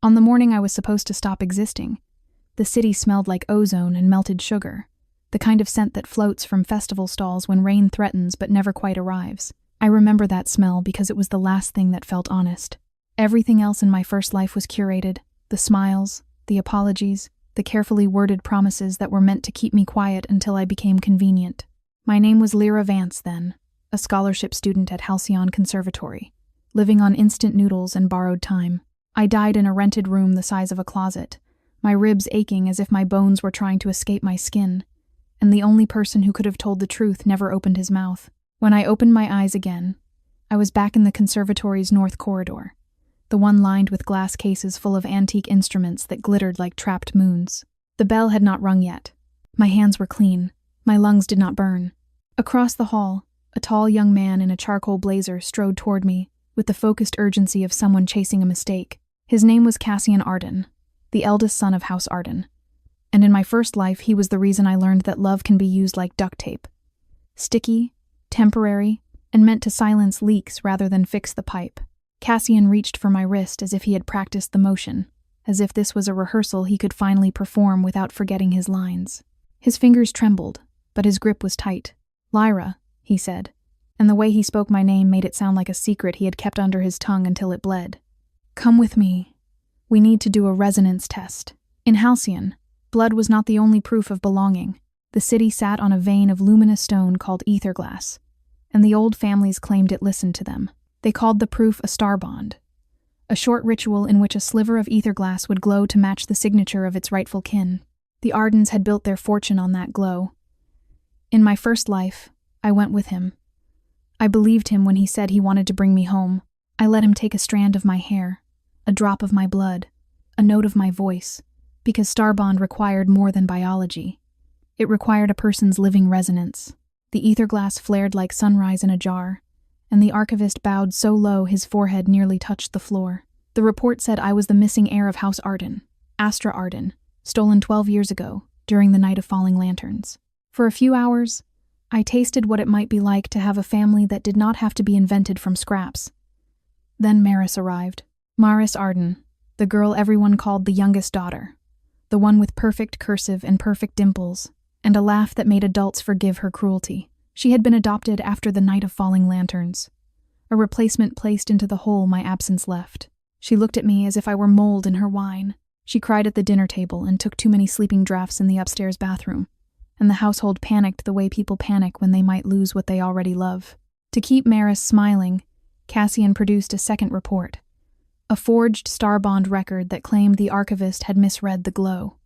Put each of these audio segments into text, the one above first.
On the morning I was supposed to stop existing, the city smelled like ozone and melted sugar, the kind of scent that floats from festival stalls when rain threatens but never quite arrives. I remember that smell because it was the last thing that felt honest. Everything else in my first life was curated: the smiles, the apologies, the carefully worded promises that were meant to keep me quiet until I became convenient. My name was Lyra Vance then, a scholarship student at Halcyon Conservatory, living on instant noodles and borrowed time. I died in a rented room the size of a closet, my ribs aching as if my bones were trying to escape my skin, and the only person who could have told the truth never opened his mouth. When I opened my eyes again, I was back in the conservatory's north corridor, the one lined with glass cases full of antique instruments that glittered like trapped moons. The bell had not rung yet. My hands were clean. My lungs did not burn. Across the hall, a tall young man in a charcoal blazer strode toward me with the focused urgency of someone chasing a mistake. His name was Cassian Arden, the eldest son of House Arden. And in my first life, he was the reason I learned that love can be used like duct tape. Sticky, temporary, and meant to silence leaks rather than fix the pipe. Cassian reached for my wrist as if he had practiced the motion, as if this was a rehearsal he could finally perform without forgetting his lines. His fingers trembled, but his grip was tight. "Lyra," he said, and the way he spoke my name made it sound like a secret he had kept under his tongue until it bled. "Come with me. We need to do a resonance test." In Halcyon, blood was not the only proof of belonging. The city sat on a vein of luminous stone called ether glass, and the old families claimed it listened to them. They called the proof a star bond, a short ritual in which a sliver of ether glass would glow to match the signature of its rightful kin. The Ardens had built their fortune on that glow. In my first life, I went with him. I believed him when he said he wanted to bring me home. I let him take a strand of my hair, a drop of my blood, a note of my voice, because Starbond required more than biology. It required a person's living resonance. The ether glass flared like sunrise in a jar, and the archivist bowed so low his forehead nearly touched the floor. The report said I was the missing heir of House Arden, Astra Arden, stolen 12 years ago, during the Night of Falling Lanterns. For a few hours, I tasted what it might be like to have a family that did not have to be invented from scraps. Then Maris arrived. Maris Arden, the girl everyone called the youngest daughter, the one with perfect cursive and perfect dimples, and a laugh that made adults forgive her cruelty. She had been adopted after the Night of Falling Lanterns, a replacement placed into the hole my absence left. She looked at me as if I were mold in her wine. She cried at the dinner table and took too many sleeping draughts in the upstairs bathroom, and the household panicked the way people panic when they might lose what they already love. To keep Maris smiling, Cassian produced a second report, a forged Starbond record that claimed the archivist had misread the glow.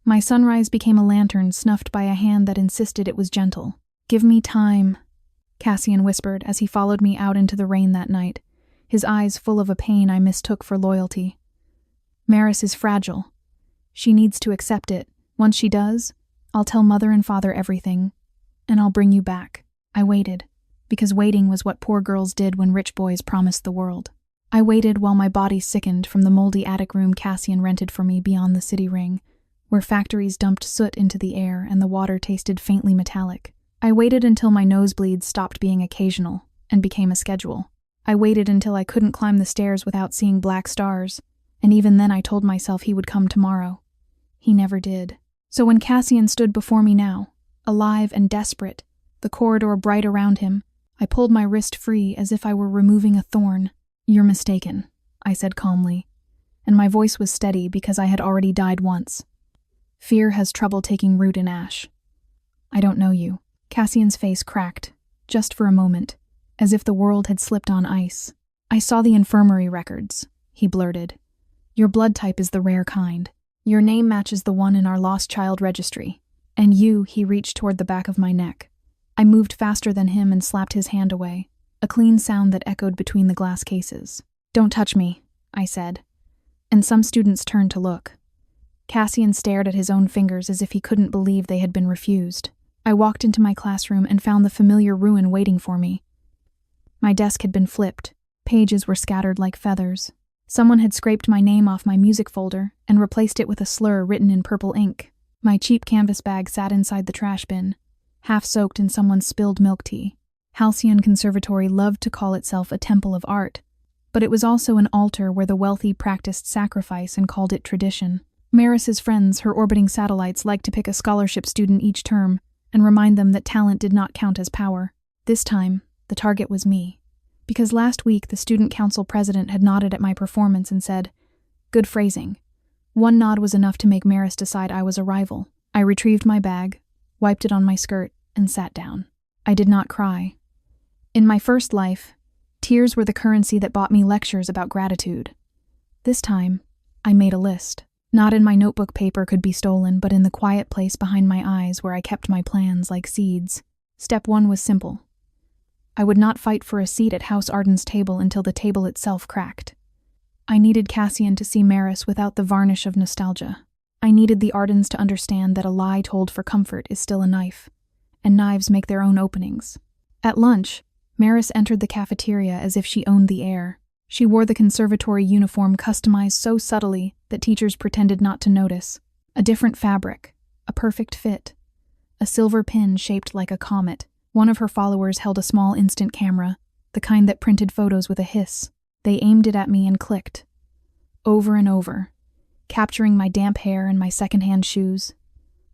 My sunrise became a lantern snuffed by a hand that insisted it was gentle. "Give me time," Cassian whispered as he followed me out into the rain that night, his eyes full of a pain I mistook for loyalty. "Maris is fragile. She needs to accept it. Once she does, I'll tell Mother and Father everything, and I'll bring you back." I waited, because waiting was what poor girls did when rich boys promised the world. I waited while my body sickened from the moldy attic room Cassian rented for me beyond the city ring, where factories dumped soot into the air and the water tasted faintly metallic. I waited until my nosebleeds stopped being occasional and became a schedule. I waited until I couldn't climb the stairs without seeing black stars, and even then I told myself he would come tomorrow. He never did. So when Cassian stood before me now, alive and desperate, the corridor bright around him, I pulled my wrist free as if I were removing a thorn. "You're mistaken," I said calmly, and my voice was steady because I had already died once. "Fear has trouble taking root in ash. I don't know you." Cassian's face cracked, just for a moment, as if the world had slipped on ice. "I saw the infirmary records," he blurted. "Your blood type is the rare kind. Your name matches the one in our lost child registry. And you," he reached toward the back of my neck. I moved faster than him and slapped his hand away, a clean sound that echoed between the glass cases. "Don't touch me," I said, and some students turned to look. Cassian stared at his own fingers as if he couldn't believe they had been refused. I walked into my classroom and found the familiar ruin waiting for me. My desk had been flipped. Pages were scattered like feathers. Someone had scraped my name off my music folder and replaced it with a slur written in purple ink. My cheap canvas bag sat inside the trash bin, half soaked in someone's spilled milk tea. Halcyon Conservatory loved to call itself a temple of art, But it was also an altar where the wealthy practiced sacrifice and called it tradition. Maris's friends, her orbiting satellites, liked to pick a scholarship student each term and remind them that talent did not count as power. This time, the target was me. Because last week the student council president had nodded at my performance and said, "Good phrasing." One nod was enough to make Maris decide I was a rival. I retrieved my bag, wiped it on my skirt, and sat down. I did not cry. In my first life, tears were the currency that bought me lectures about gratitude. This time, I made a list. Not in my notebook paper could be stolen, but in the quiet place behind my eyes where I kept my plans like seeds. Step 1 was simple. I would not fight for a seat at House Arden's table until the table itself cracked. I needed Cassian to see Maris without the varnish of nostalgia. I needed the Ardens to understand that a lie told for comfort is still a knife, and knives make their own openings. At lunch, Maris entered the cafeteria as if she owned the air. She wore the conservatory uniform customized so subtly that teachers pretended not to notice. A different fabric, a perfect fit, a silver pin shaped like a comet. One of her followers held a small instant camera, the kind that printed photos with a hiss. They aimed it at me and clicked. Over and over, capturing my damp hair and my secondhand shoes,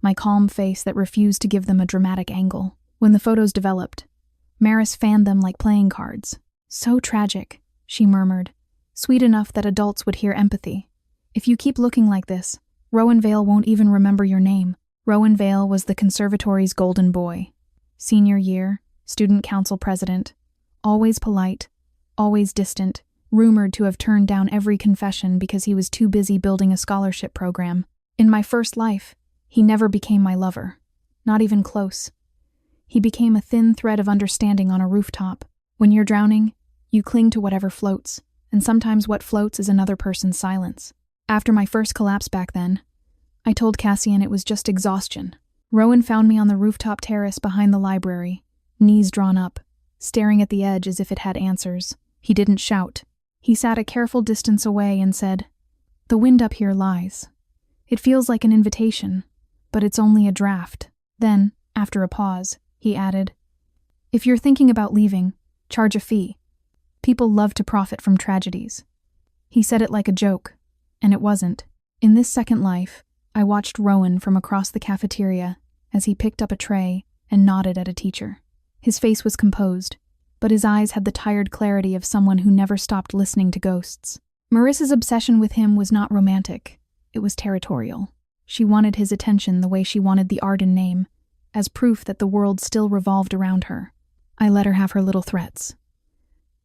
my calm face that refused to give them a dramatic angle. When the photos developed, Maris fanned them like playing cards. "So tragic," she murmured, sweet enough that adults would hear empathy. "If you keep looking like this, Rowan Vale won't even remember your name." Rowan Vale was the conservatory's golden boy. Senior year, student council president, always polite, always distant, rumored to have turned down every confession because he was too busy building a scholarship program. In my first life, he never became my lover, not even close. He became a thin thread of understanding on a rooftop. When you're drowning, you cling to whatever floats, and sometimes what floats is another person's silence. After my first collapse back then, I told Cassian it was just exhaustion. Rowan found me on the rooftop terrace behind the library, knees drawn up, staring at the edge as if it had answers. He didn't shout. He sat a careful distance away and said, "The wind up here lies. It feels like an invitation, but it's only a draft." Then, after a pause, he added, "If you're thinking about leaving, charge a fee. People love to profit from tragedies." He said it like a joke, and it wasn't. In this second life, I watched Rowan from across the cafeteria as he picked up a tray and nodded at a teacher. His face was composed, but his eyes had the tired clarity of someone who never stopped listening to ghosts. Marissa's obsession with him was not romantic, it was territorial. She wanted his attention the way she wanted the Arden name, as proof that the world still revolved around her. I let her have her little threats.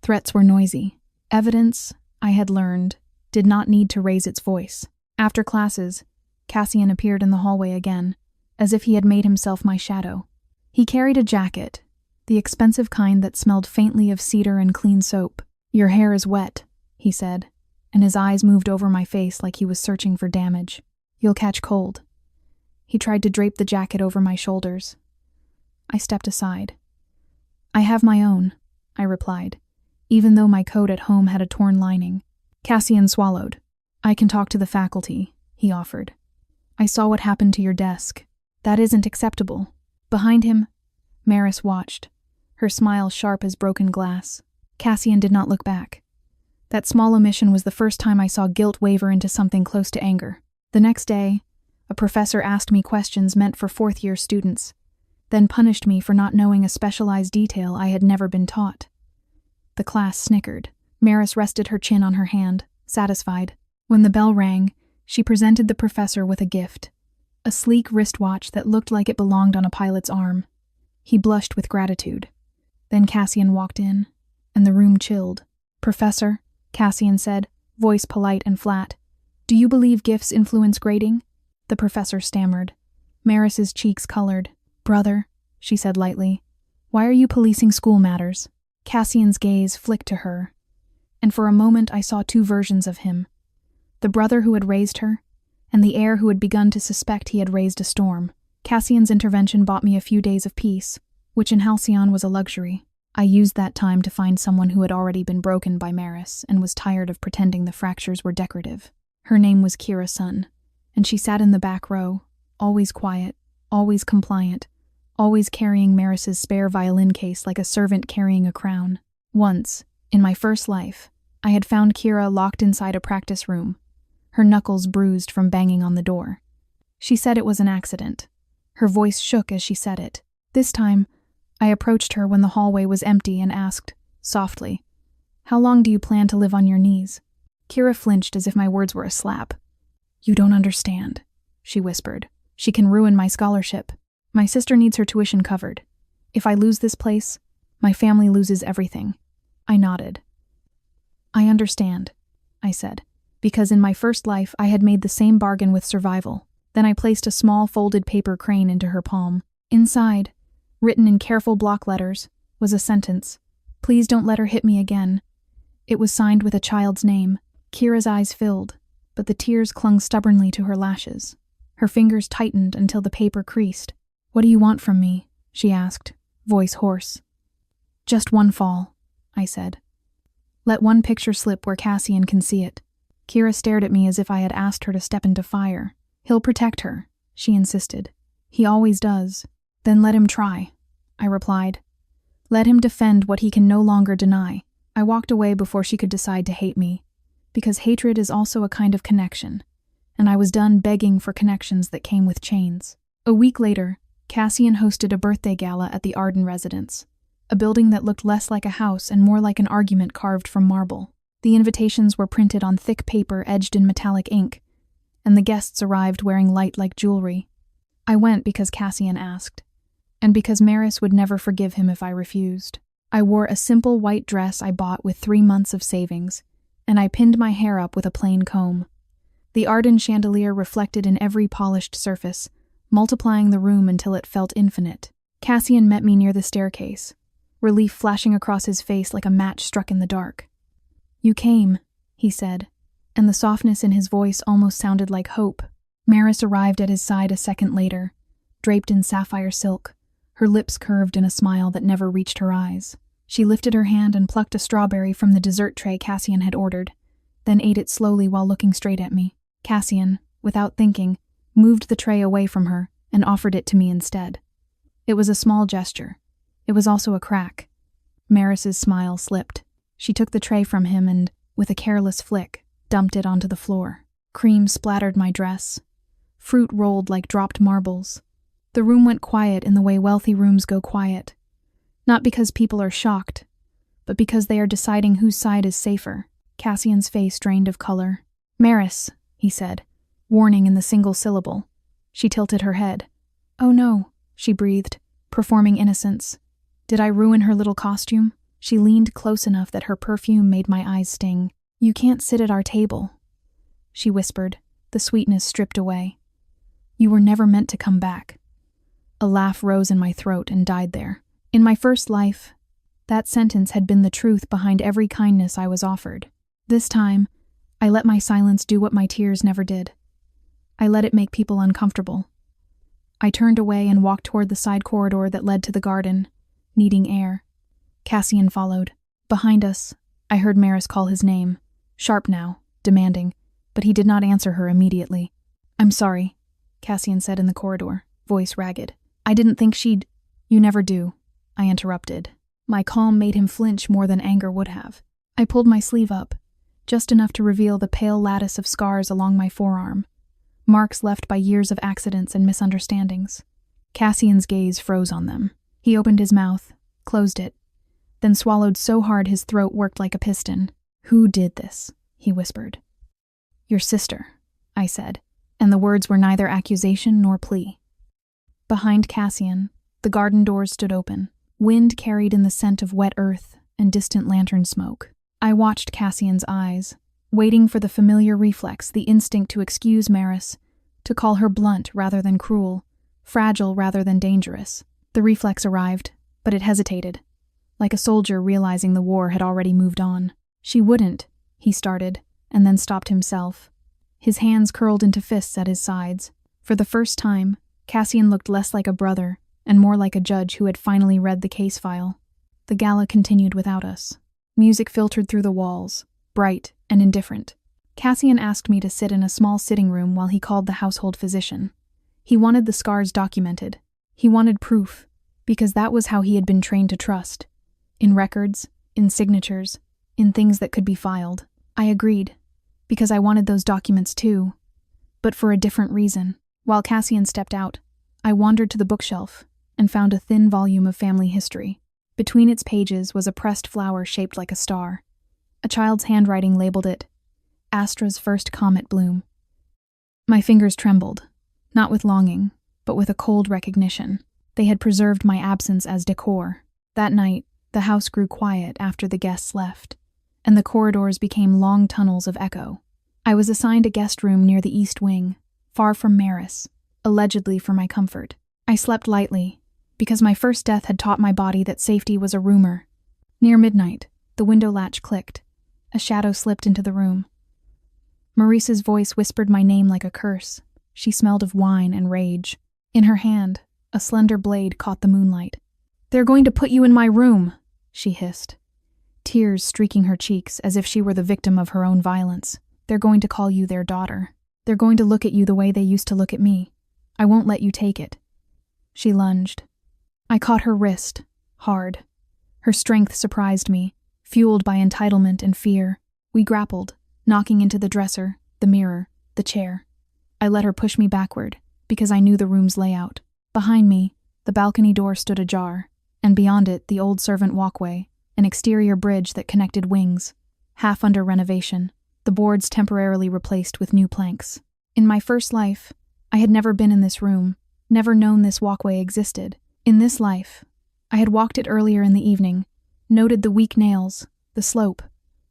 Threats were noisy. Evidence, I had learned, did not need to raise its voice. After classes, Cassian appeared in the hallway again, as if he had made himself my shadow. He carried a jacket, the expensive kind that smelled faintly of cedar and clean soap. "Your hair is wet," he said, and his eyes moved over my face like he was searching for damage. "You'll catch cold." He tried to drape the jacket over my shoulders. I stepped aside. "I have my own," I replied, even though my coat at home had a torn lining. Cassian swallowed. "I can talk to the faculty," he offered. "I saw what happened to your desk. That isn't acceptable." Behind him, Maris watched, her smile sharp as broken glass. Cassian did not look back. That small omission was the first time I saw guilt waver into something close to anger. The next day, a professor asked me questions meant for fourth-year students, then punished me for not knowing a specialized detail I had never been taught. The class snickered. Maris rested her chin on her hand, satisfied. When the bell rang, she presented the professor with a gift, a sleek wristwatch that looked like it belonged on a pilot's arm. He blushed with gratitude. Then Cassian walked in, and the room chilled. "Professor," Cassian said, voice polite and flat, "do you believe gifts influence grading?" The professor stammered. Maris's cheeks colored. "Brother," she said lightly, "why are you policing school matters?" Cassian's gaze flicked to her, and for a moment I saw two versions of him. The brother who had raised her, and the heir who had begun to suspect he had raised a storm. Cassian's intervention bought me a few days of peace, which in Halcyon was a luxury. I used that time to find someone who had already been broken by Maris and was tired of pretending the fractures were decorative. Her name was Kira Sun, and she sat in the back row, always quiet, always compliant, always carrying Maris's spare violin case like a servant carrying a crown. Once, in my first life, I had found Kira locked inside a practice room, her knuckles bruised from banging on the door. She said it was an accident. Her voice shook as she said it. This time, I approached her when the hallway was empty and asked, softly, "How long do you plan to live on your knees?" Kira flinched as if my words were a slap. "You don't understand," she whispered. "She can ruin my scholarship. My sister needs her tuition covered. If I lose this place, my family loses everything." I nodded. "I understand," I said, because in my first life I had made the same bargain with survival. Then I placed a small folded paper crane into her palm. Inside, written in careful block letters, was a sentence. "Please don't let her hit me again." It was signed with a child's name. Kira's eyes filled, but the tears clung stubbornly to her lashes. Her fingers tightened until the paper creased. "What do you want from me?" she asked, voice hoarse. "Just one fall," I said. "Let one picture slip where Cassian can see it." Kira stared at me as if I had asked her to step into fire. "He'll protect her," she insisted. "He always does." "Then let him try," I replied. "Let him defend what he can no longer deny." I walked away before she could decide to hate me, because hatred is also a kind of connection, and I was done begging for connections that came with chains. A week later, Cassian hosted a birthday gala at the Arden residence, a building that looked less like a house and more like an argument carved from marble. The invitations were printed on thick paper edged in metallic ink, and the guests arrived wearing light-like jewelry. I went because Cassian asked, and because Maris would never forgive him if I refused. I wore a simple white dress I bought with 3 months of savings, and I pinned my hair up with a plain comb. The Arden chandelier reflected in every polished surface, multiplying the room until it felt infinite. Cassian met me near the staircase, relief flashing across his face like a match struck in the dark. "You came," he said, and the softness in his voice almost sounded like hope. Maris arrived at his side a second later, draped in sapphire silk, her lips curved in a smile that never reached her eyes. She lifted her hand and plucked a strawberry from the dessert tray Cassian had ordered, then ate it slowly while looking straight at me. Cassian, without thinking, moved the tray away from her and offered it to me instead. It was a small gesture. It was also a crack. Maris's smile slipped. She took the tray from him and, with a careless flick, dumped it onto the floor. Cream splattered my dress. Fruit rolled like dropped marbles. The room went quiet in the way wealthy rooms go quiet. Not because people are shocked, but because they are deciding whose side is safer. Cassian's face drained of color. "Maris," he said, warning in the single syllable. She tilted her head. "Oh no," she breathed, performing innocence. Did I ruin her little costume? She leaned close enough that her perfume made my eyes sting. "You can't sit at our table," she whispered, the sweetness stripped away. "You were never meant to come back." A laugh rose in my throat and died there. In my first life, that sentence had been the truth behind every kindness I was offered. This time, I let my silence do what my tears never did. I let it make people uncomfortable. I turned away and walked toward the side corridor that led to the garden, needing air. Cassian followed. Behind us, I heard Maris call his name, sharp now, demanding, but he did not answer her immediately. "I'm sorry," Cassian said in the corridor, voice ragged. "I didn't think she'd—" "You never do," I interrupted. My calm made him flinch more than anger would have. I pulled my sleeve up, just enough to reveal the pale lattice of scars along my forearm, marks left by years of accidents and misunderstandings. Cassian's gaze froze on them. He opened his mouth, closed it, then swallowed so hard his throat worked like a piston. "Who did this?" he whispered. "Your sister," I said, and the words were neither accusation nor plea. Behind Cassian, the garden doors stood open. Wind carried in the scent of wet earth and distant lantern smoke. I watched Cassian's eyes, waiting for the familiar reflex, the instinct to excuse Maris, to call her blunt rather than cruel, fragile rather than dangerous. The reflex arrived, but it hesitated, like a soldier realizing the war had already moved on. "She wouldn't," he started, and then stopped himself. His hands curled into fists at his sides. For the first time, Cassian looked less like a brother and more like a judge who had finally read the case file. The gala continued without us. Music filtered through the walls, bright and indifferent. Cassian asked me to sit in a small sitting room while he called the household physician. He wanted the scars documented. He wanted proof, because that was how he had been trained to trust. In records, in signatures, in things that could be filed. I agreed, because I wanted those documents too, but for a different reason. While Cassian stepped out, I wandered to the bookshelf and found a thin volume of family history. Between its pages was a pressed flower shaped like a star. A child's handwriting labeled it, Astra's first comet bloom. My fingers trembled, not with longing, but with a cold recognition. They had preserved my absence as decor. That night, the house grew quiet after the guests left, and the corridors became long tunnels of echo. I was assigned a guest room near the east wing, far from Maris, allegedly for my comfort. I slept lightly, because my first death had taught my body that safety was a rumor. Near midnight, the window latch clicked. A shadow slipped into the room. Maurice's voice whispered my name like a curse. She smelled of wine and rage. In her hand, a slender blade caught the moonlight. "They're going to put you in my room," she hissed, tears streaking her cheeks as if she were the victim of her own violence. "They're going to call you their daughter. They're going to look at you the way they used to look at me. I won't let you take it." She lunged. I caught her wrist, hard. Her strength surprised me, fueled by entitlement and fear. We grappled, knocking into the dresser, the mirror, the chair. I let her push me backward, because I knew the room's layout. Behind me, the balcony door stood ajar, and beyond it the old servant walkway, an exterior bridge that connected wings, half under renovation, the boards temporarily replaced with new planks. In my first life, I had never been in this room, never known this walkway existed. In this life, I had walked it earlier in the evening, noted the weak nails, the slope,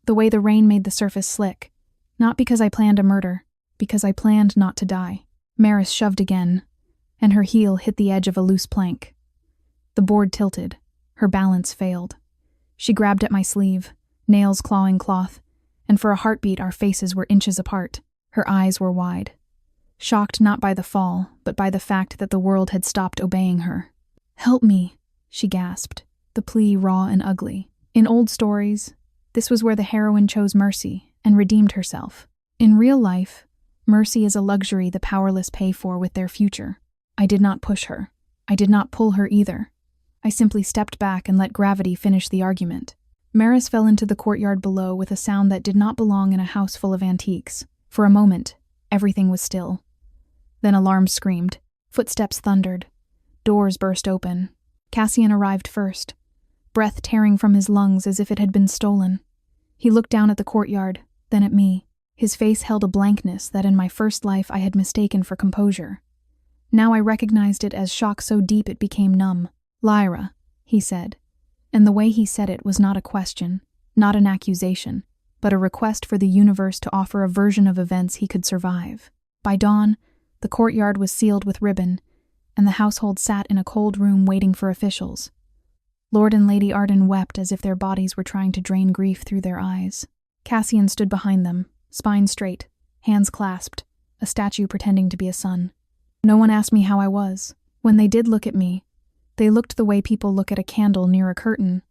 the way the rain made the surface slick, not because I planned a murder, because I planned not to die. Maris shoved again, and her heel hit the edge of a loose plank. The board tilted, her balance failed. She grabbed at my sleeve, nails clawing cloth, and for a heartbeat our faces were inches apart. Her eyes were wide, shocked not by the fall, but by the fact that the world had stopped obeying her. "Help me," she gasped, the plea raw and ugly. In old stories, this was where the heroine chose mercy and redeemed herself. In real life, mercy is a luxury the powerless pay for with their future. I did not push her. I did not pull her either. I simply stepped back and let gravity finish the argument. Maris fell into the courtyard below with a sound that did not belong in a house full of antiques. For a moment, everything was still. Then alarms screamed. Footsteps thundered. Doors burst open. Cassian arrived first, breath tearing from his lungs as if it had been stolen. He looked down at the courtyard, then at me. His face held a blankness that in my first life I had mistaken for composure. Now I recognized it as shock so deep it became numb. "Lyra," he said, and the way he said it was not a question, not an accusation, but a request for the universe to offer a version of events he could survive. By dawn, the courtyard was sealed with ribbon, and the household sat in a cold room waiting for officials. Lord and Lady Arden wept as if their bodies were trying to drain grief through their eyes. Cassian stood behind them, spine straight, hands clasped, a statue pretending to be a son. No one asked me how I was. When they did look at me, they looked the way people look at a candle near a curtain,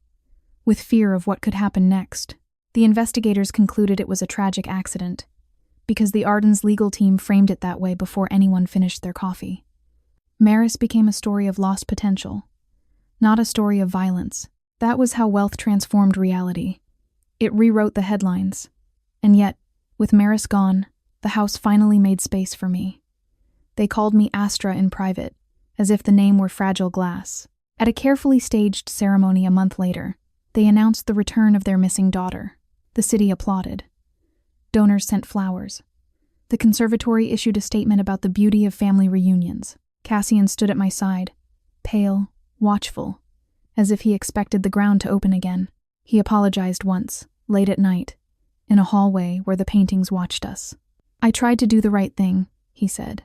with fear of what could happen next. The investigators concluded it was a tragic accident, because the Ardens' legal team framed it that way before anyone finished their coffee. Maris became a story of lost potential, not a story of violence. That was how wealth transformed reality. It rewrote the headlines. And yet, with Maris gone, the house finally made space for me. They called me Astra in private, as if the name were fragile glass. At a carefully staged ceremony a month later, they announced the return of their missing daughter. The city applauded. Donors sent flowers. The conservatory issued a statement about the beauty of family reunions. Cassian stood at my side, pale, watchful, as if he expected the ground to open again. He apologized once, late at night, in a hallway where the paintings watched us. "I tried to do the right thing," he said.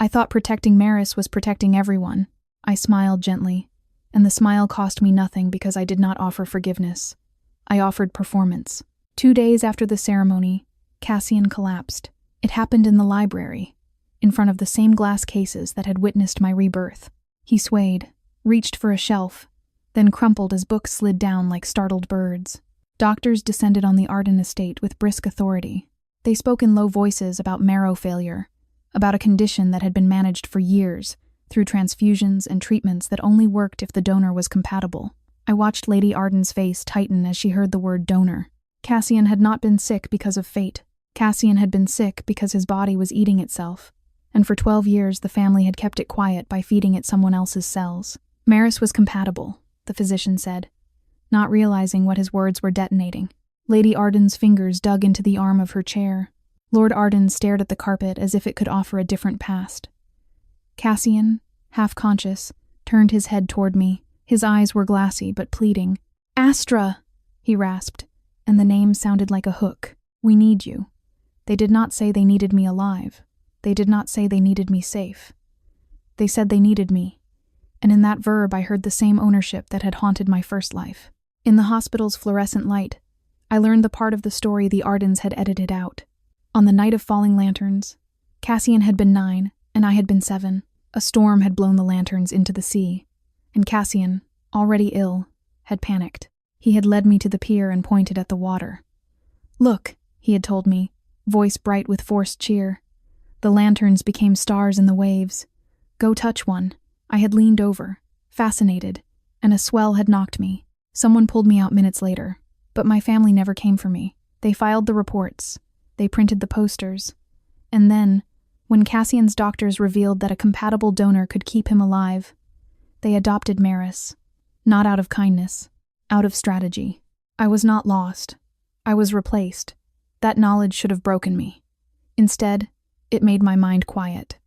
"I thought protecting Maris was protecting everyone." I smiled gently, and the smile cost me nothing because I did not offer forgiveness. I offered performance. 2 days after the ceremony, Cassian collapsed. It happened in the library, in front of the same glass cases that had witnessed my rebirth. He swayed, reached for a shelf, then crumpled as books slid down like startled birds. Doctors descended on the Arden estate with brisk authority. They spoke in low voices about marrow failure, about a condition that had been managed for years, through transfusions and treatments that only worked if the donor was compatible. I watched Lady Arden's face tighten as she heard the word donor. Cassian had not been sick because of fate. Cassian had been sick because his body was eating itself, and for 12 years the family had kept it quiet by feeding it someone else's cells. Maris was compatible, the physician said, not realizing what his words were detonating. Lady Arden's fingers dug into the arm of her chair. Lord Arden stared at the carpet as if it could offer a different past. Cassian, half conscious, turned his head toward me. His eyes were glassy but pleading. "Astra," he rasped, and the name sounded like a hook. "We need you." They did not say they needed me alive. They did not say they needed me safe. They said they needed me, and in that verb I heard the same ownership that had haunted my first life. In the hospital's fluorescent light, I learned the part of the story the Ardens had edited out. On the night of falling lanterns, Cassian had been 9, and I had been 7. A storm had blown the lanterns into the sea, and Cassian, already ill, had panicked. He had led me to the pier and pointed at the water. "Look," he had told me, voice bright with forced cheer. The lanterns became stars in the waves. "Go touch one." I had leaned over, fascinated, and a swell had knocked me. Someone pulled me out minutes later, but my family never came for me. They filed the reports. They printed the posters. And then, when Cassian's doctors revealed that a compatible donor could keep him alive, they adopted Maris. Not out of kindness, out of strategy. I was not lost. I was replaced. That knowledge should have broken me. Instead, it made my mind quiet.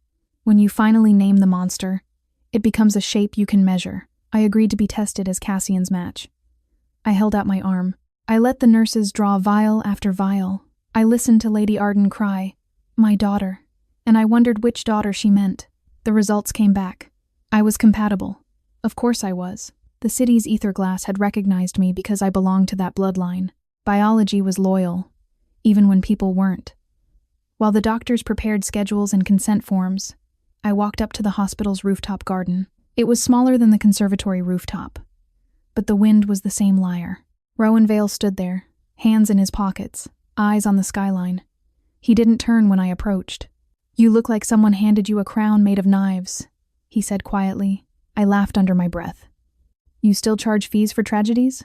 When you finally name the monster, it becomes a shape you can measure. I agreed to be tested as Cassian's match. I held out my arm. I let the nurses draw vial after vial. I listened to Lady Arden cry, "My daughter," and I wondered which daughter she meant. The results came back. I was compatible. Of course I was. The city's ether glass had recognized me because I belonged to that bloodline. Biology was loyal, even when people weren't. While the doctors prepared schedules and consent forms, I walked up to the hospital's rooftop garden. It was smaller than the conservatory rooftop, but the wind was the same liar. Rowan Vale stood there, hands in his pockets, eyes on the skyline. He didn't turn when I approached. "You look like someone handed you a crown made of knives," he said quietly. I laughed under my breath. "You still charge fees for tragedies?"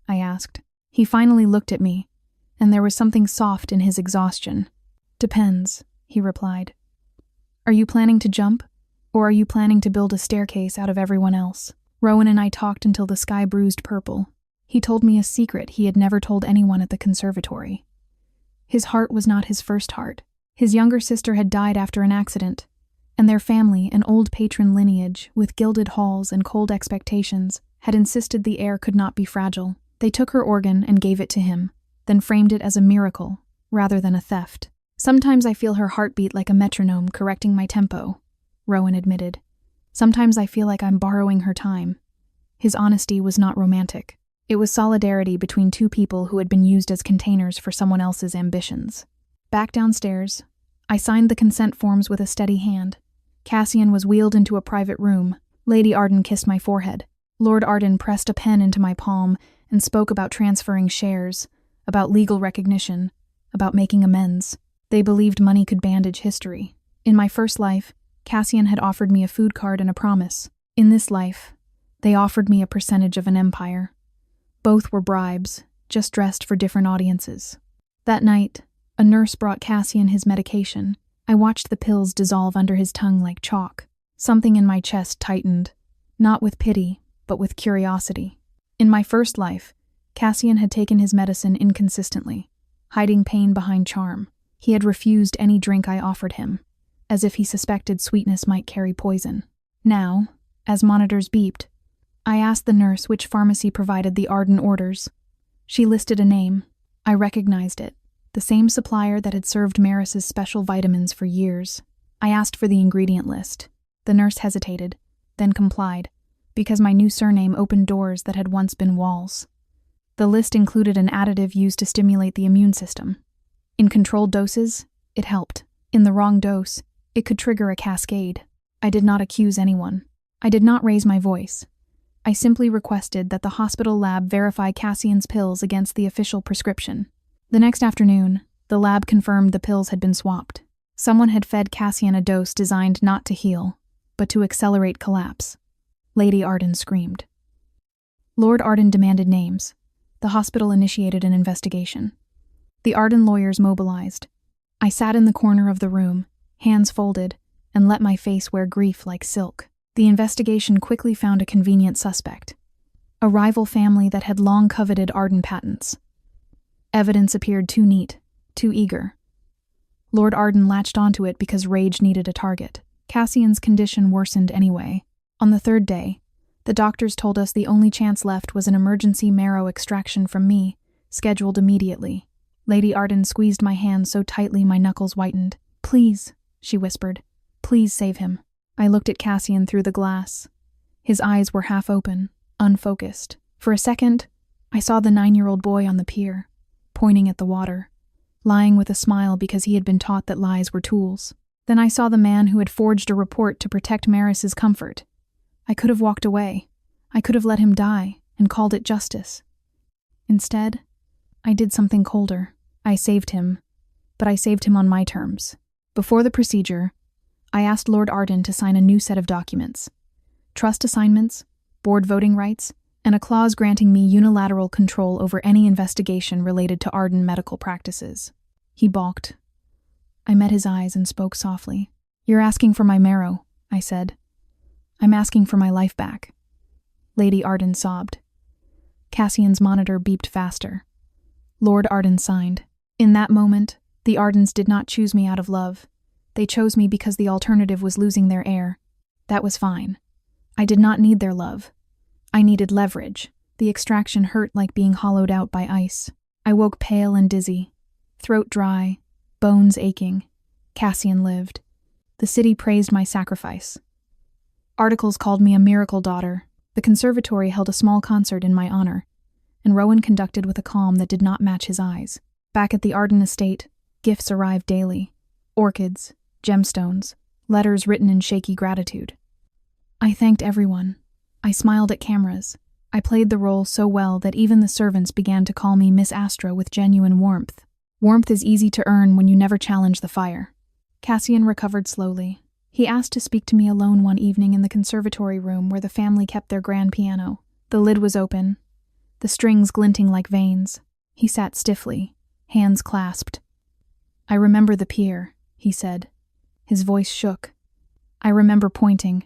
I asked. He finally looked at me, and there was something soft in his exhaustion. "Depends," he replied. "Are you planning to jump, or are you planning to build a staircase out of everyone else?" Rowan and I talked until the sky bruised purple. He told me a secret he had never told anyone at the conservatory. His heart was not his first heart. His younger sister had died after an accident, and their family, an old patron lineage with gilded halls and cold expectations, had insisted the heir could not be fragile. They took her organ and gave it to him, then framed it as a miracle rather than a theft. "Sometimes I feel her heartbeat like a metronome correcting my tempo," Rowan admitted. "Sometimes I feel like I'm borrowing her time." His honesty was not romantic. It was solidarity between two people who had been used as containers for someone else's ambitions. Back downstairs, I signed the consent forms with a steady hand. Cassian was wheeled into a private room. Lady Arden kissed my forehead. Lord Arden pressed a pen into my palm and spoke about transferring shares, about legal recognition, about making amends. They believed money could bandage history. In my first life, Cassian had offered me a food card and a promise. In this life, they offered me a percentage of an empire. Both were bribes, just dressed for different audiences. That night, a nurse brought Cassian his medication. I watched the pills dissolve under his tongue like chalk. Something in my chest tightened, not with pity, but with curiosity. In my first life, Cassian had taken his medicine inconsistently, hiding pain behind charm. He had refused any drink I offered him, as if he suspected sweetness might carry poison. Now, as monitors beeped, I asked the nurse which pharmacy provided the Arden orders. She listed a name. I recognized it, the same supplier that had served Maris's special vitamins for years. I asked for the ingredient list. The nurse hesitated, then complied, because my new surname opened doors that had once been walls. The list included an additive used to stimulate the immune system. In controlled doses, it helped. In the wrong dose, it could trigger a cascade. I did not accuse anyone. I did not raise my voice. I simply requested that the hospital lab verify Cassian's pills against the official prescription. The next afternoon, the lab confirmed the pills had been swapped. Someone had fed Cassian a dose designed not to heal, but to accelerate collapse. Lady Arden screamed. Lord Arden demanded names. The hospital initiated an investigation. The Arden lawyers mobilized. I sat in the corner of the room, hands folded, and let my face wear grief like silk. The investigation quickly found a convenient suspect. A rival family that had long coveted Arden patents. Evidence appeared too neat, too eager. Lord Arden latched onto it because rage needed a target. Cassian's condition worsened anyway. On the third day, the doctors told us the only chance left was an emergency marrow extraction from me, scheduled immediately. Lady Arden squeezed my hand so tightly my knuckles whitened. "Please," she whispered. "Please save him." I looked at Cassian through the glass. His eyes were half open, unfocused. For a second, I saw the 9-year-old boy on the pier, pointing at the water, lying with a smile because he had been taught that lies were tools. Then I saw the man who had forged a report to protect Maris's comfort. I could have walked away. I could have let him die and called it justice. Instead, I did something colder. I saved him, but I saved him on my terms. Before the procedure, I asked Lord Arden to sign a new set of documents. Trust assignments, board voting rights, and a clause granting me unilateral control over any investigation related to Arden medical practices. He balked. I met his eyes and spoke softly. "You're asking for my marrow," I said. "I'm asking for my life back." Lady Arden sobbed. Cassian's monitor beeped faster. Lord Arden signed. In that moment, the Ardens did not choose me out of love. They chose me because the alternative was losing their heir. That was fine. I did not need their love. I needed leverage. The extraction hurt like being hollowed out by ice. I woke pale and dizzy, throat dry, bones aching. Cassian lived. The city praised my sacrifice. Articles called me a miracle daughter. The conservatory held a small concert in my honor, and Rowan conducted with a calm that did not match his eyes. Back at the Arden estate, gifts arrived daily. Orchids, gemstones, letters written in shaky gratitude. I thanked everyone. I smiled at cameras. I played the role so well that even the servants began to call me Miss Astra with genuine warmth. Warmth is easy to earn when you never challenge the fire. Cassian recovered slowly. He asked to speak to me alone one evening in the conservatory room where the family kept their grand piano. The lid was open, the strings glinting like veins. He sat stiffly, hands clasped. "I remember the pier," he said. His voice shook. "I remember pointing.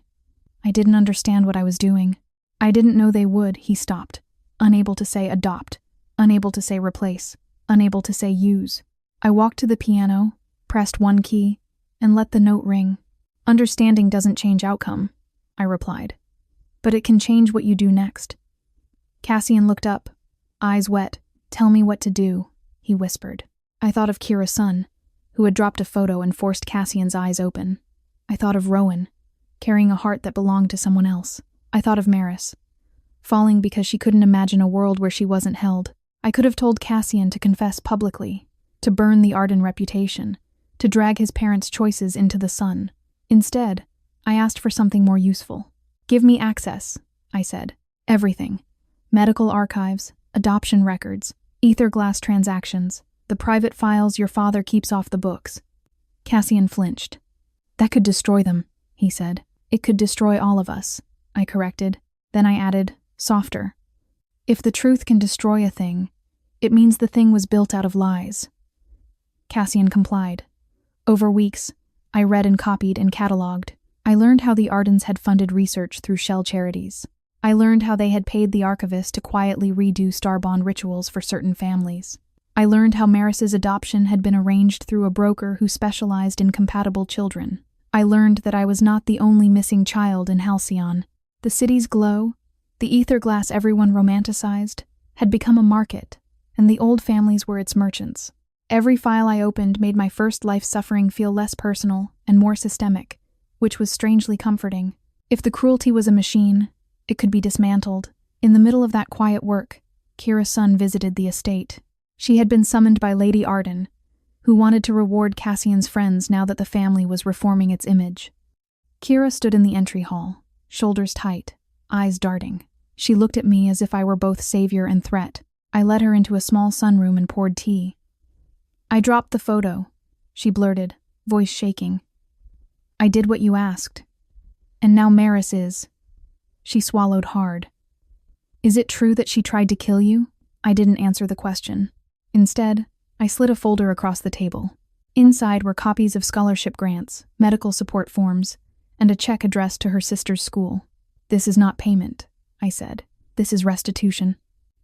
I didn't understand what I was doing. I didn't know they would." He stopped, unable to say adopt, unable to say replace, unable to say use. I walked to the piano, pressed one key, and let the note ring. "Understanding doesn't change outcome," I replied. "But it can change what you do next." Cassian looked up, eyes wet. "Tell me what to do," he whispered. I thought of Kira's son, who had dropped a photo and forced Cassian's eyes open. I thought of Rowan, carrying a heart that belonged to someone else. I thought of Maris, falling because she couldn't imagine a world where she wasn't held. I could have told Cassian to confess publicly, to burn the Arden reputation, to drag his parents' choices into the sun. Instead, I asked for something more useful. "Give me access," I said. "Everything. Medical archives, adoption records, ether glass transactions, the private files your father keeps off the books." Cassian flinched. "That could destroy them," he said. "It could destroy all of us," I corrected. Then I added, softer, "If the truth can destroy a thing, it means the thing was built out of lies." Cassian complied. Over weeks, I read and copied and cataloged. I learned how the Ardens had funded research through shell charities. I learned how they had paid the archivist to quietly redo Starbond rituals for certain families. I learned how Maris's adoption had been arranged through a broker who specialized in compatible children. I learned that I was not the only missing child in Halcyon. The city's glow, the ether glass everyone romanticized, had become a market, and the old families were its merchants. Every file I opened made my first life suffering feel less personal and more systemic, which was strangely comforting. If the cruelty was a machine, it could be dismantled. In the middle of that quiet work, Kira's son visited the estate. She had been summoned by Lady Arden, who wanted to reward Cassian's friends now that the family was reforming its image. Kira stood in the entry hall, shoulders tight, eyes darting. She looked at me as if I were both savior and threat. I led her into a small sunroom and poured tea. "I dropped the photo," she blurted, voice shaking. "I did what you asked. And now Maris is." She swallowed hard. "Is it true that she tried to kill you?" I didn't answer the question. Instead, I I slid a folder across the table. Inside were copies of scholarship grants, medical support forms, and a check addressed to her sister's school. "This is not payment," I said. "This is restitution."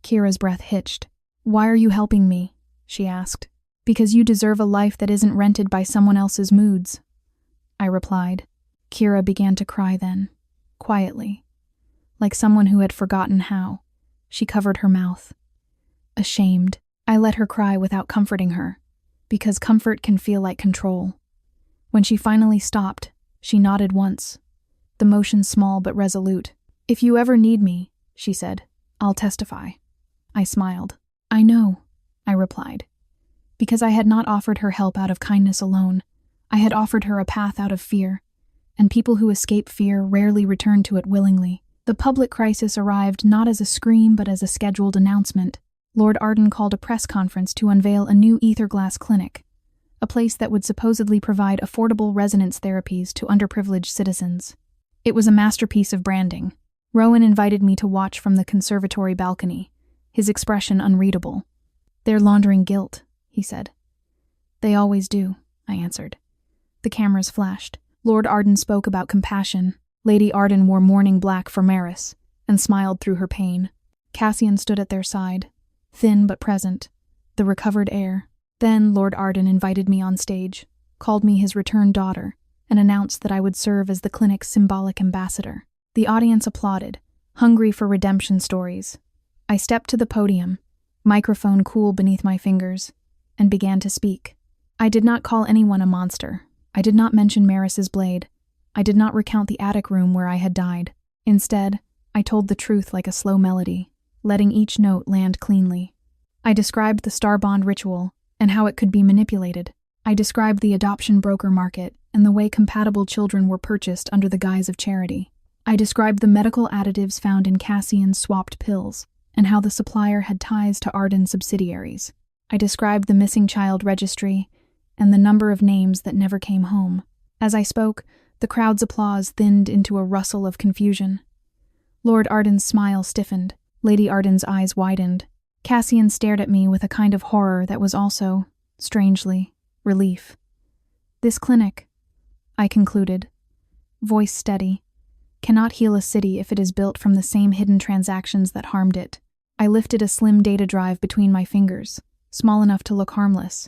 Kira's breath hitched. "Why are you helping me?" she asked. "Because you deserve a life that isn't rented by someone else's moods," I replied. Kira began to cry then, quietly, like someone who had forgotten how. She covered her mouth. Ashamed, I let her cry without comforting her, because comfort can feel like control. When she finally stopped, she nodded once, the motion small but resolute. "If you ever need me," she said, "I'll testify." I smiled. "I know," I replied, because I had not offered her help out of kindness alone. I had offered her a path out of fear, and people who escape fear rarely return to it willingly. The public crisis arrived not as a scream but as a scheduled announcement. Lord Arden called a press conference to unveil a new ether glass clinic, a place that would supposedly provide affordable resonance therapies to underprivileged citizens. It was a masterpiece of branding. Rowan invited me to watch from the conservatory balcony, his expression unreadable. "They're laundering guilt," he said. "They always do," I answered. The cameras flashed. Lord Arden spoke about compassion. Lady Arden wore mourning black for Maris, and smiled through her pain. Cassian stood at their side, thin but present, the recovered heir. Then Lord Arden invited me on stage, called me his returned daughter, and announced that I would serve as the clinic's symbolic ambassador. The audience applauded, hungry for redemption stories. I stepped to the podium, microphone cool beneath my fingers, and began to speak. I did not call anyone a monster. I did not mention Maris's blade. I did not recount the attic room where I had died. Instead, I told the truth like a slow melody, letting each note land cleanly. I described the star bond ritual and how it could be manipulated. I described the adoption broker market and the way compatible children were purchased under the guise of charity. I described the medical additives found in Cassian's swapped pills and how the supplier had ties to Arden subsidiaries. I described the missing child registry and the number of names that never came home. As I spoke, the crowd's applause thinned into a rustle of confusion. Lord Arden's smile stiffened. Lady Arden's eyes widened. Cassian stared at me with a kind of horror that was also, strangely, relief. "This clinic," I concluded, voice steady, "cannot heal a city if it is built from the same hidden transactions that harmed it." I lifted a slim data drive between my fingers, small enough to look harmless.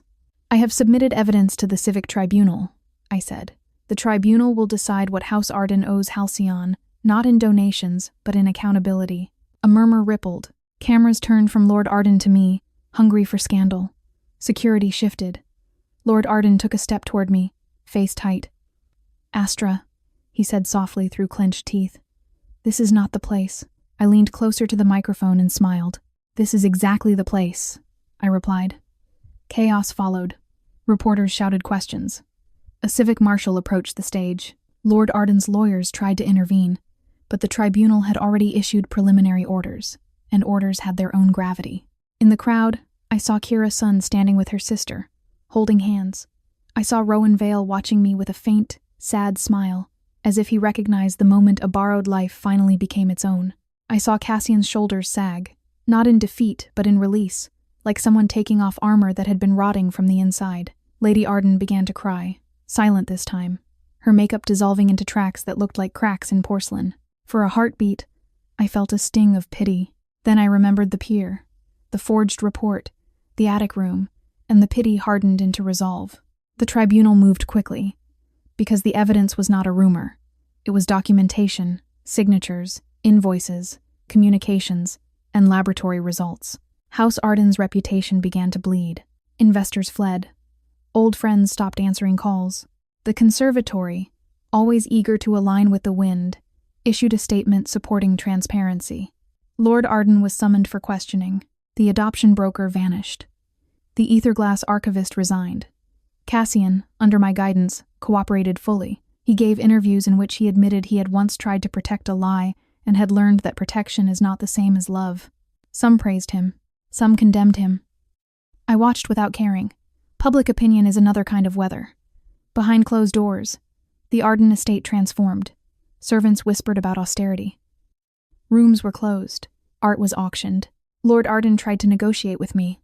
"I have submitted evidence to the Civic Tribunal," I said. "The tribunal will decide what House Arden owes Halcyon, not in donations, but in accountability." A murmur rippled. Cameras turned from Lord Arden to me, hungry for scandal. Security shifted. Lord Arden took a step toward me, face tight. "Astra," he said softly through clenched teeth. "This is not the place." I leaned closer to the microphone and smiled. "This is exactly the place," I replied. Chaos followed. Reporters shouted questions. A civic marshal approached the stage. Lord Arden's lawyers tried to intervene, but the tribunal had already issued preliminary orders, and orders had their own gravity. In the crowd, I saw Kira's son standing with her sister, holding hands. I saw Rowan Vale watching me with a faint, sad smile, as if he recognized the moment a borrowed life finally became its own. I saw Cassian's shoulders sag, not in defeat but in release, like someone taking off armor that had been rotting from the inside. Lady Arden began to cry, silent this time, her makeup dissolving into tracks that looked like cracks in porcelain. For a heartbeat, I felt a sting of pity. Then I remembered the pier, the forged report, the attic room, and the pity hardened into resolve. The tribunal moved quickly, because the evidence was not a rumor. It was documentation, signatures, invoices, communications, and laboratory results. House Arden's reputation began to bleed. Investors fled. Old friends stopped answering calls. The conservatory, always eager to align with the wind, issued a statement supporting transparency. Lord Arden was summoned for questioning. The adoption broker vanished. The Etherglass archivist resigned. Cassian, under my guidance, cooperated fully. He gave interviews in which he admitted he had once tried to protect a lie and had learned that protection is not the same as love. Some praised him. Some condemned him. I watched without caring. Public opinion is another kind of weather. Behind closed doors, the Arden estate transformed. Servants whispered about austerity. Rooms were closed. Art was auctioned. Lord Arden tried to negotiate with me,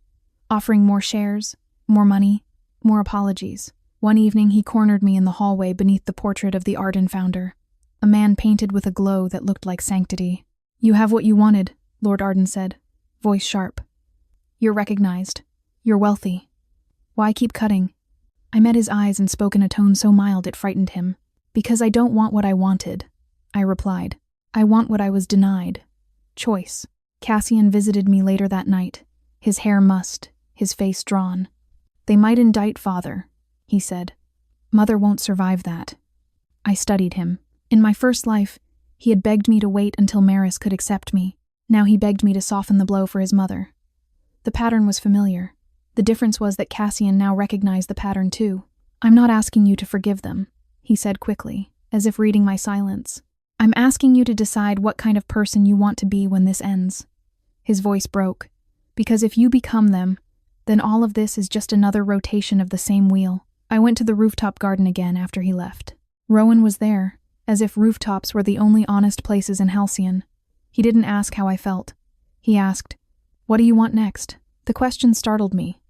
offering more shares, More money, more apologies. One evening he cornered me in the hallway beneath the portrait of the Arden founder, a man painted with a glow that looked like sanctity. "You have what you wanted," Lord Arden said, voice sharp. "You're recognized. You're wealthy. Why keep cutting?" I met his eyes and spoke in a tone so mild it frightened him. "Because I don't want what I wanted," I replied. "I want what I was denied. Choice." Cassian visited me later that night, his hair mussed, his face drawn. "They might indict father," he said. "Mother won't survive that." I studied him. In my first life, he had begged me to wait until Maris could accept me. Now he begged me to soften the blow for his mother. The pattern was familiar. The difference was that Cassian now recognized the pattern too. "I'm not asking you to forgive them," he said quickly, as if reading my silence. "I'm asking you to decide what kind of person you want to be when this ends." His voice broke. "Because if you become them, then all of this is just another rotation of the same wheel." I went to the rooftop garden again after he left. Rowan was there, as if rooftops were the only honest places in Halcyon. He didn't ask how I felt. He asked, "What do you want next?" The question startled me,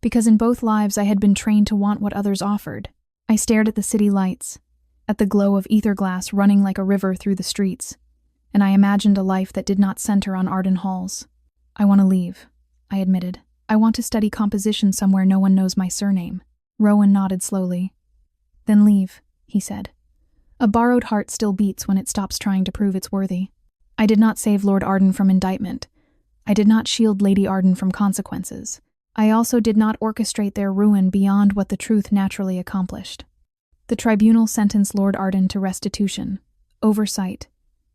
because in both lives I had been trained to want what others offered. I stared at the city lights, at the glow of ether glass running like a river through the streets, and I imagined a life that did not center on Arden halls. "I want to leave," I admitted. "I want to study composition somewhere no one knows my surname." Rowan nodded slowly. "Then leave," he said. "A borrowed heart still beats when it stops trying to prove it's worthy." I did not save Lord Arden from indictment. I did not shield Lady Arden from consequences. I also did not orchestrate their ruin beyond what the truth naturally accomplished. The tribunal sentenced Lord Arden to restitution, oversight,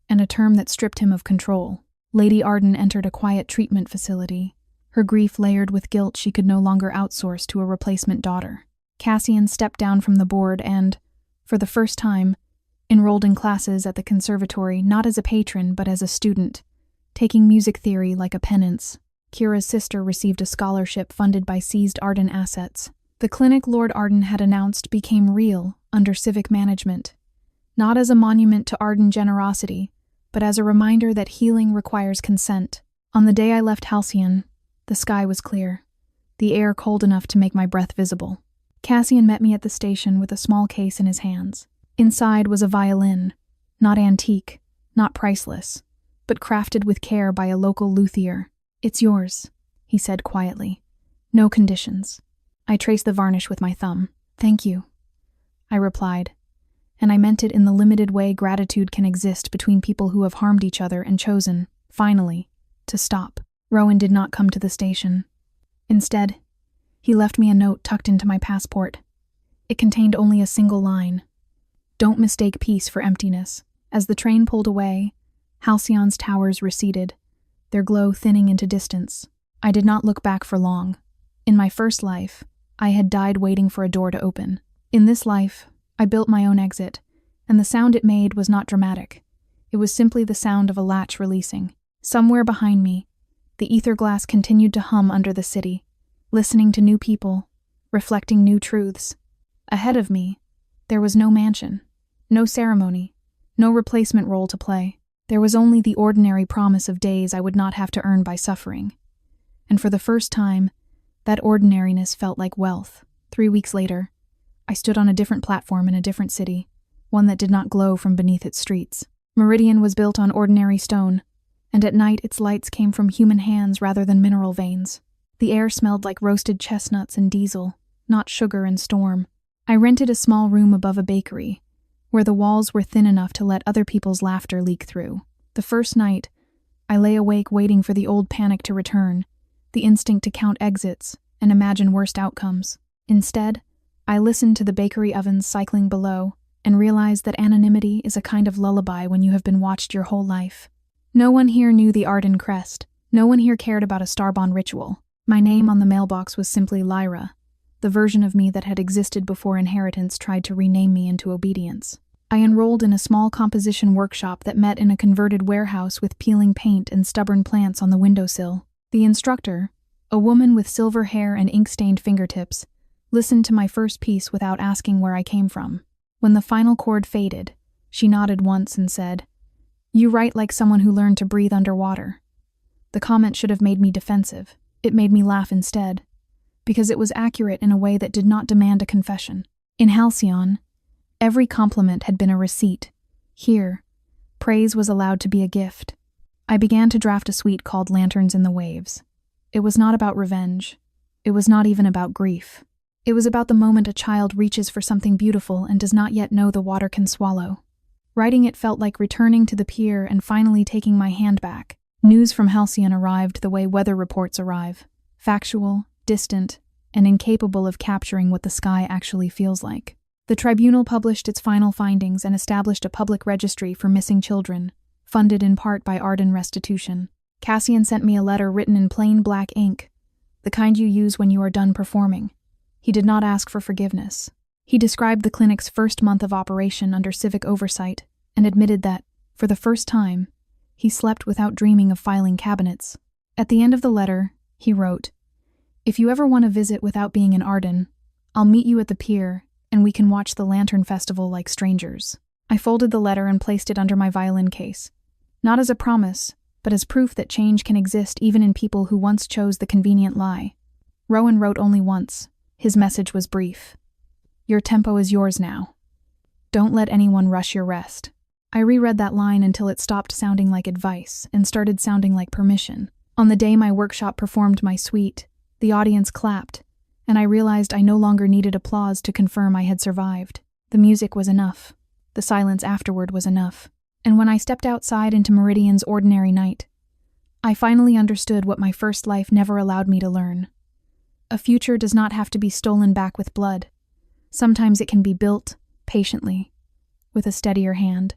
and a term that stripped him of control. Lady Arden entered a quiet treatment facility, her grief layered with guilt she could no longer outsource to a replacement daughter. Cassian stepped down from the board and, for the first time, enrolled in classes at the conservatory not as a patron but as a student, taking music theory like a penance. Kira's sister received a scholarship funded by seized Arden assets. The clinic Lord Arden had announced became real under civic management, not as a monument to Arden generosity, but as a reminder that healing requires consent. On the day I left Halcyon, the sky was clear, the air cold enough to make my breath visible. Cassian met me at the station with a small case in his hands. Inside was a violin, not antique, not priceless, but crafted with care by a local luthier. "It's yours," he said quietly. "No conditions." I traced the varnish with my thumb. "Thank you," I replied, and I meant it in the limited way gratitude can exist between people who have harmed each other and chosen, finally, to stop. Rowan did not come to the station. Instead, he left me a note tucked into my passport. It contained only a single line. "Don't mistake peace for emptiness." As the train pulled away, Halcyon's towers receded, their glow thinning into distance. I did not look back for long. In my first life, I had died waiting for a door to open. In this life, I built my own exit, and the sound it made was not dramatic. It was simply the sound of a latch releasing. Somewhere behind me, the ether glass continued to hum under the city, listening to new people, reflecting new truths. Ahead of me, there was no mansion, no ceremony, no replacement role to play. There was only the ordinary promise of days I would not have to earn by suffering. And for the first time, that ordinariness felt like wealth. 3 weeks later, I stood on a different platform in a different city, one that did not glow from beneath its streets. Meridian was built on ordinary stone, and at night its lights came from human hands rather than mineral veins. The air smelled like roasted chestnuts and diesel, not sugar and storm. I rented a small room above a bakery, where the walls were thin enough to let other people's laughter leak through. The first night, I lay awake waiting for the old panic to return, the instinct to count exits and imagine worst outcomes. Instead, I listened to the bakery ovens cycling below and realized that anonymity is a kind of lullaby when you have been watched your whole life. No one here knew the Arden crest. No one here cared about a Starbond ritual. My name on the mailbox was simply Lyra, the version of me that had existed before inheritance tried to rename me into obedience. I enrolled in a small composition workshop that met in a converted warehouse with peeling paint and stubborn plants on the windowsill. The instructor, a woman with silver hair and ink-stained fingertips, listened to my first piece without asking where I came from. When the final chord faded, she nodded once and said, "You write like someone who learned to breathe underwater." The comment should have made me defensive. It made me laugh instead, because it was accurate in a way that did not demand a confession. In Halcyon, every compliment had been a receipt. Here, praise was allowed to be a gift. I began to draft a suite called Lanterns in the Waves. It was not about revenge. It was not even about grief. It was about the moment a child reaches for something beautiful and does not yet know the water can swallow. Writing it felt like returning to the pier and finally taking my hand back. News from Halcyon arrived the way weather reports arrive: factual, distant, and incapable of capturing what the sky actually feels like. The tribunal published its final findings and established a public registry for missing children, funded in part by Arden Restitution. Cassian sent me a letter written in plain black ink, the kind you use when you are done performing. He did not ask for forgiveness. He described the clinic's first month of operation under civic oversight and admitted that, for the first time, he slept without dreaming of filing cabinets. At the end of the letter, he wrote, "If you ever want to visit without being in Arden, I'll meet you at the pier and we can watch the Lantern Festival like strangers." I folded the letter and placed it under my violin case, not as a promise, but as proof that change can exist even in people who once chose the convenient lie. Rowan wrote only once. His message was brief. "Your tempo is yours now. Don't let anyone rush your rest." I reread that line until it stopped sounding like advice and started sounding like permission. On the day my workshop performed my suite, the audience clapped, and I realized I no longer needed applause to confirm I had survived. The music was enough. The silence afterward was enough. And when I stepped outside into Meridian's ordinary night, I finally understood what my first life never allowed me to learn. A future does not have to be stolen back with blood. Sometimes it can be built, patiently, with a steadier hand.